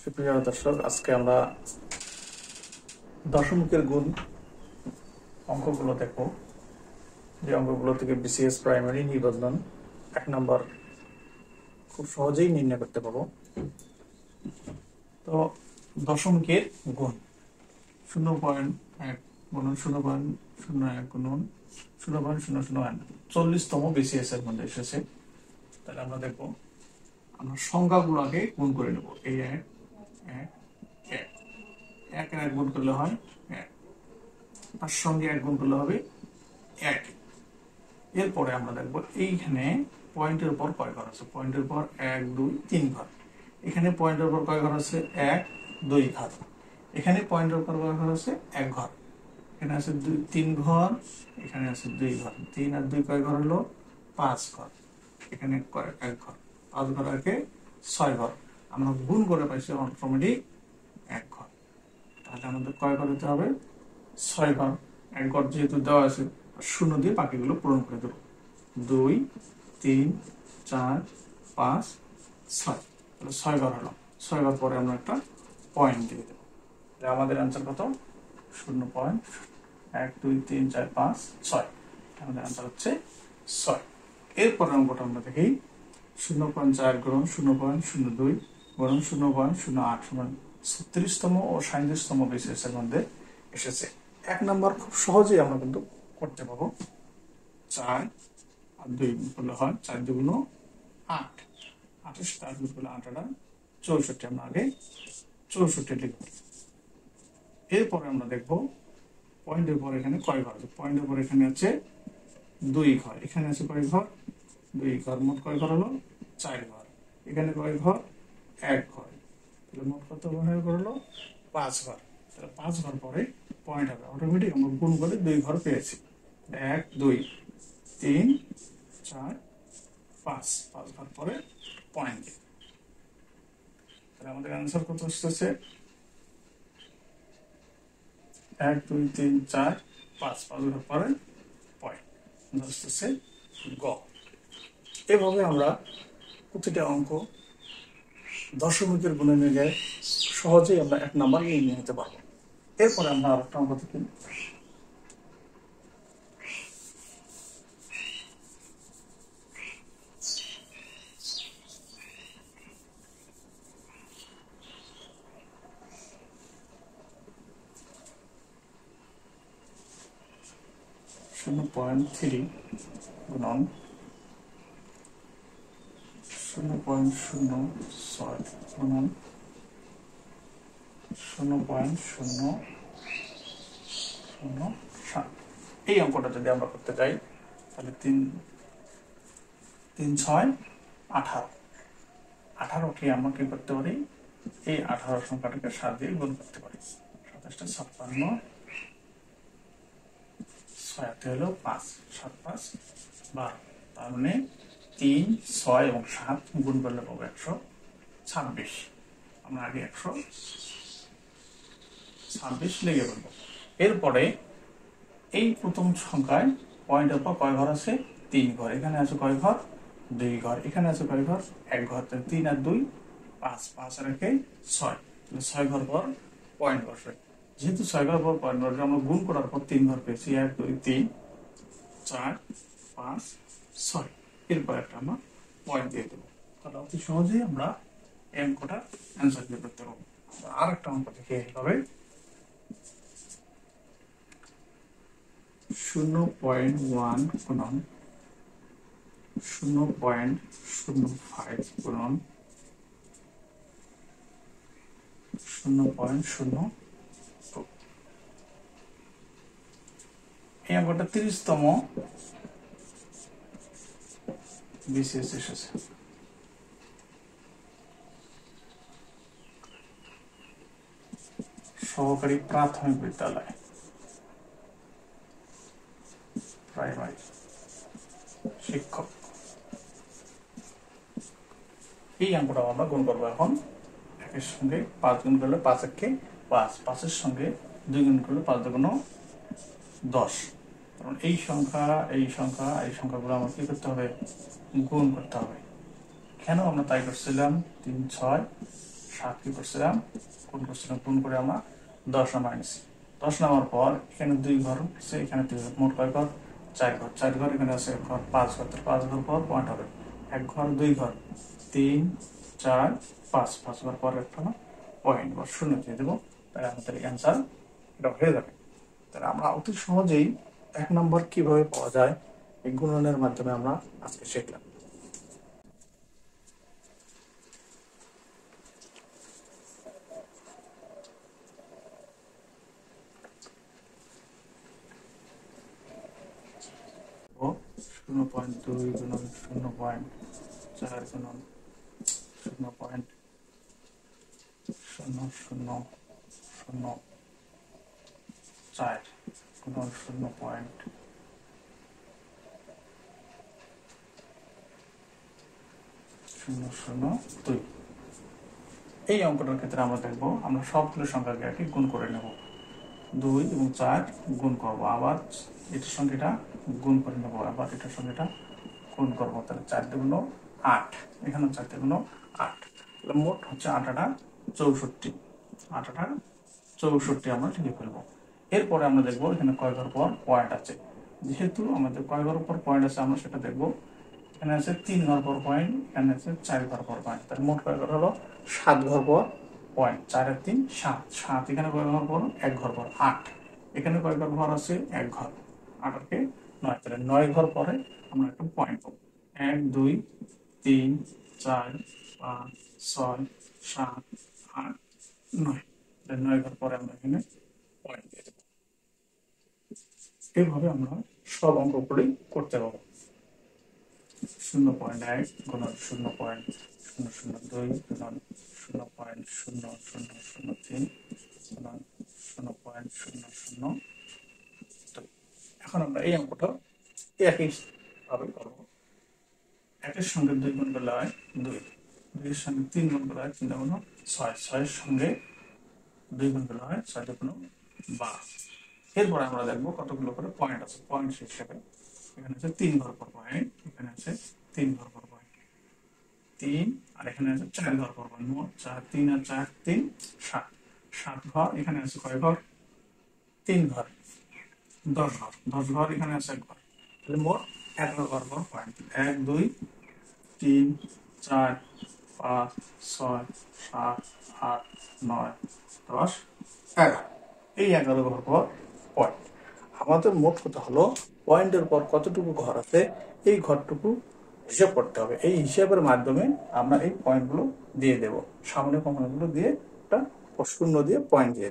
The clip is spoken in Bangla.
সুপ্রিয় দর্শক, আজকে আমরা দশমিকের গুণ অঙ্কগুলো দেখব। যে অঙ্কগুলো থেকে বিসিএস প্রাইমারি নিবন্ধন 1 নম্বর খুব সহজেই নির্ণয় করতে পারবো। তো দশমিকের গুণ 0.1 গুণন 0.01 গুণন 0.001 40তম বিসিএস এর মধ্যে এসেছে। তাহলে আমরা দেখব, আমরা সংখ্যাগুলোকে গুণ করে নেব। এই এক এক গুণ করলে হয় এক, তার সঙ্গে এক গুণ করলে হবে এক। এরপরে আমরা দেখবো এইখানে পয়েন্টের উপর কয় ঘর আছে। পয়েন্টের উপর 1 2 3 ঘর। এখানে পয়েন্টের উপর কয় ঘর আছে? 1 2 ঘর। এখানে পয়েন্টের উপর কয় ঘর আছে? 1 ঘর। এখানে আছে 3 ঘর, এখানে আছে 2 ঘর। 3 আর 2 কয় ঘর হলো? 5 ঘর। এখানে 1 ঘর। 5 ঘর আগে 6 ঘর। আমরা গুণ করে পাইছি অটোমেটিক 1 ঘর। তাহলে আমাদের কয় ঘর হতে হবে? 6 ঘর। 1 ঘর যেহেতু দেওয়া আছে, 0 দিয়ে বাকিগুলো পূরণ করে দেবো। 2 3 4 5 6, তাহলে 6 ঘর হলো। 6 ঘর পরে আমরা একটা পয়েন্ট দিয়ে দেবো। আমাদের আনসার কত? 0.1 2 3 4 5 6। আমাদের আনসার হচ্ছে 6। এরপর অঙ্কটা আমরা দেখি। 0.4 গুণন 0.02 গুণন 0.08 সমান 36তম ও 37তম বিসিএস এর মধ্যে এসেছে। 1 নম্বর খুব সহজেই আমরা কিন্তু করতে পারবো। 4 আর 2 গুণ করলে হয় 4 2 8। 28 আর 2 করলে 8 8 64। আমরা আগে 64 লিখব। এরপরে আমরা দেখব পয়েন্টের পর এখানে কয় ঘর আছে। পয়েন্টের পর এখানে আছে 2 ঘর। এখানে আছে কয় ঘর? 2 ঘর। মোট কয় ঘর হলো? 4 ঘর। এখানে কয় ঘর? 1 ঘর। তাহলে মোট কত ঘর হলো? 5 ঘর। তাহলে 5 ঘর পরে পয়েন্ট হবে। অটোমেটিক আমরা গুণ করে 2 ঘর পেয়েছি। 1 2 3 4 5। 5 ঘর পরে পয়েন্ট। তাহলে আমাদের আনসার কত আসতেছে? 1 2 3 4 5। 5 ঘর পরে পয়েন্ট আসতেছে গ। এভাবে আমরা প্রতিটা অঙ্ক দশমিকের গুণে নিলে সহজেই আমরা 1 নাম্বার নিয়ে নিতে পারবো। এরপরে আমরা আরেকটা অঙ্ক দেখি। .3 গুণন 0.06 গুণন 0.007। এই অঙ্কটা যদি আমরা করতে যাই, তাহলে 3 6 18। 18কে আমরা কি করতে পারি? এই 18 সংখ্যাটাকে 7 দিয়ে গুণ করতে পারি। 27 56 6 হলো 5 7 5 12। তার মানে 3 6 এবং 7 গুণ করলে পাবো 126। আমরা আগে 126 লিখে বলবো। এরপরে এই প্রথম সংখ্যায় পয়েন্টের পর কয় ঘর আছে? 3 ঘর। এখানে আছে কয় ঘর? 2 ঘর। এখানে আছে কয় ঘর? 1 ঘর। 3 আর 2 5। 5 আর 1 6। 6 ঘর পর পয়েন্ট বসবে। যেহেতু 6 ঘর পর পয়েন্ট বসবে, আমরা গুণ করার পর 3 ঘর পেয়েছি। 1 2 3 4 5 6। এরপর একটা আমরা পয়েন্ট দিয়ে দেবো। তাহলে অতি সহজেই আমরা এই অঙ্কটা অ্যান্সার বের করতে পারবো। আর একটা অঙ্ক দেখে এইভাবে 0.1 গুণন 0.05 গুণন 0.02। এই অঙ্কটা 30তম বিসিএস এসেছে। সহকারী প্রাথমিক বিদ্যালয় প্রাইমারি শিক্ষক। এই অঙ্কটা আমরা গুণ করবো। এখন 1 এর সঙ্গে 5 গুণ করলে 5 1 5। 5 এর সঙ্গে 2 গুণ করলে 5 2 10। কারণ এই সংখ্যাগুলো আমার কি করতে হবে? গুণ করতে হবে। কেন আমরা তাই করছিলাম? 3 6 7 কি করছিলাম, গুণ করে আমরা 10 নামাই নিছি। 10 নামার পর এখানে 2 ঘর আছে, এখানে 2 ঘর, মোট কয় ঘর, 4 ঘর। 4 ঘর এখানে আছে, এক ঘর 5 ঘর, 5 ঘর পর পয়েন্ট হবে, 1 ঘর 2 ঘর 3 4 5, 5 ঘর পর একটা পয়েন্ট বা শূন্য দিয়ে দেবো, তাহলে আমাদের অ্যান্সার এটা হয়ে যাবে। তাহলে আমরা অতি সহজেই 1 নম্বর কিভাবে পাওয়া যায় এই গুণনের মাধ্যমে আমরা আজকে শিখলাম। ও 0.2 গুণন 0.4 গুণন 0.0004 গুণন 0.002। এই অঙ্কটার ক্ষেত্রে আমরা দেখবো আমরা সবগুলো সংখ্যাকে আর কি গুণ করে নেব। 2 এবং 4 গুণ করব, আবার এটার সঙ্গে এটা গুণ করে নেবো, আবার এটার সঙ্গে এটা গুণ করবো, তাহলে 4 দুগুণ 8, এখানে 4 দুগুণ 8, তাহলে মোট হচ্ছে 8 8 64, 8 8 64 আমরা লিখে ফেলবো। এরপরে আমরা দেখবো এখানে কয় ঘর পর পয়েন্ট আছে, যেহেতু আমাদের কয় ঘর পর পয়েন্ট আছে আমরা সেটা দেখবো। এখানে আছে 3 ঘর পর পয়েন্ট, এখানে আছে 4 ঘর পর পয়েন্ট, তাহলে মোট কয় ঘর হলো 7 ঘর পর পয়েন্ট। 4 আর 3 7, 7 এখানে কয় ঘর পর, 1 ঘর পর 8, এখানে কয় ঘর আছে 1 ঘর, 8 আর 9, তাহলে 9 ঘর পরে আমরা একটা পয়েন্ট পাবো। 1 2 3 4 5 6 7 8 9, 9 ঘর পরে আমরা এখানে পয়েন্ট দিয়ে দেবো। এইভাবে আমরা সব অঙ্কগুলি করতে পারবো। 0.1 গুণন 0.002 গুণন 0.0003 গুণন 0.002। এখন আমরা এই অঙ্কটা একই ভাবে করবো। 1 সঙ্গে 2 গুণ করলে হয় 2, 2 এর সঙ্গে 3 গুণ করলে হয় 3 গুণ 6, 6 এর সঙ্গে 2 গুণ করলে হয় 6 গুণ 12। এরপরে আমরা দেখবো কতগুলো করে পয়েন্ট আছে, পয়েন্ট হিসেবে এখানে আছে 3 ঘর পর পয়েন্ট, এখানে আছে 3 ঘর পর পয়েন্ট 3, আর এখানে আছে 4 ঘর পর পয়েন্ট, মোট 4 3 আর 4 3 7, 7 ঘর, এখানে আছে কয় ঘর, 3 ঘর, 10 ঘর, 10 ঘর, এখানে আছে 1 ঘর, তাহলে মোট 11 ঘর পর পয়েন্ট। 1 2 3 4 5 6 7 8 9 10 11, এই 11 ঘর পর পয়েন্ট। আমাদের মোট কথা হলো পয়েন্টের পর কতটুকু ঘর আছে এই ঘরটুকু হিসাব করতে হবে। এই হিসাবের মাধ্যমে আমরা এই পয়েন্টগুলো দিয়ে দেব, সামনে কমানোগুলো দিয়ে একটা শূন্য দিয়ে পয়েন্ট দিয়ে